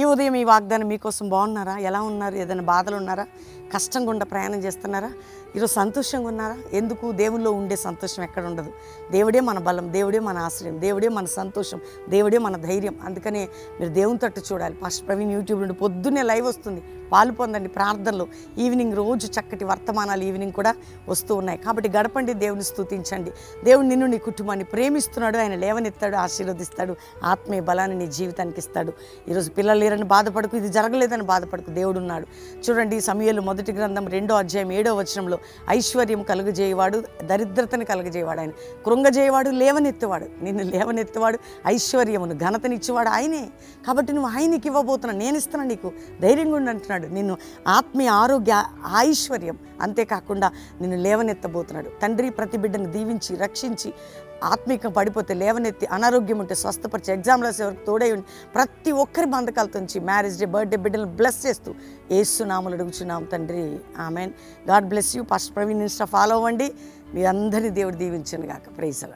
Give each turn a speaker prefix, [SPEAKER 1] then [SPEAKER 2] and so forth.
[SPEAKER 1] ఈ ఉదయం ఈ వాగ్దానం మీకోసం. బాగున్నారా? ఎలా ఉన్నారు? ఏదైనా బాధలు ఉన్నారా? కష్టం గుండా ప్రయాణం చేస్తున్నారా? ఈరోజు సంతోషంగా ఉన్నారా? ఎందుకు? దేవుల్లో ఉండే సంతోషం ఎక్కడ ఉండదు. దేవుడే మన బలం, దేవుడే మన ఆశ్రయం, దేవుడే మన సంతోషం, దేవుడే మన ధైర్యం. అందుకనే మీరు దేవుని తట్టు చూడాలి. పాస్టర్ ప్రవీణ్ యూట్యూబ్ నుండి పొద్దున్నే లైవ్ వస్తుంది, పాలు పొందండి ప్రార్థనలో. ఈవినింగ్ రోజు చక్కటి వర్తమానాలు ఈవినింగ్ కూడా వస్తూ ఉన్నాయి. కాబట్టి గడపండి, దేవుని స్తుతించండి. దేవుడు నిన్ను, నీ కుటుంబాన్ని ప్రేమిస్తున్నాడు. ఆయన లేవనెత్తాడు, ఆశీర్వదిస్తాడు, ఆత్మీయ బలాన్ని నీ జీవితానికి ఇస్తాడు. ఈరోజు పిల్లలు లేరని బాధపడకు, ఇది జరగలేదని బాధపడకు, దేవుడు ఉన్నాడు. చూడండి, సమూయేలు మొదటి గ్రంథం 2వ అధ్యాయం 7వ వచనంలో ఐశ్వర్యం కలుగజేయవాడు, దరిద్రతను కలుగజేయవాడు ఆయన, కృంగజేయవాడు, లేవనెత్తేవాడు. నిన్ను లేవనెత్తేవాడు, ఐశ్వర్యమును ఘనతనిచ్చేవాడు ఆయనే. కాబట్టి నువ్వు ఆయనకి ఇవ్వబోతున్నావు, నేను ఇస్తాను నీకు, ధైర్యంగా ఉండి అంటున్నాడు. నిన్ను ఆత్మీయ ఆరోగ్య ఐశ్వర్యం, అంతేకాకుండా నిన్ను లేవనెత్తబోతున్నాడు. తండ్రి ప్రతి బిడ్డను దీవించి రక్షించి, ఆత్మీక పడిపోతే లేవనెత్తి, అనారోగ్యం ఉంటే స్వస్థపరిచి, ఎగ్జామ్ రాసే వరకు తోడై ఉండి, ప్రతి ఒక్కరి బంధకాలతో నుంచి మ్యారేజ్ డే, బర్త్డే బిడ్డలను బ్లెస్ చేస్తూ యేసు నామములో అడుగుచున్నాం తండ్రి, amen. God bless you. Pastor Praveen insta follow అవ్వండి. మీ అందరినీ దేవుడు దీవించును గాక. Praise the lord.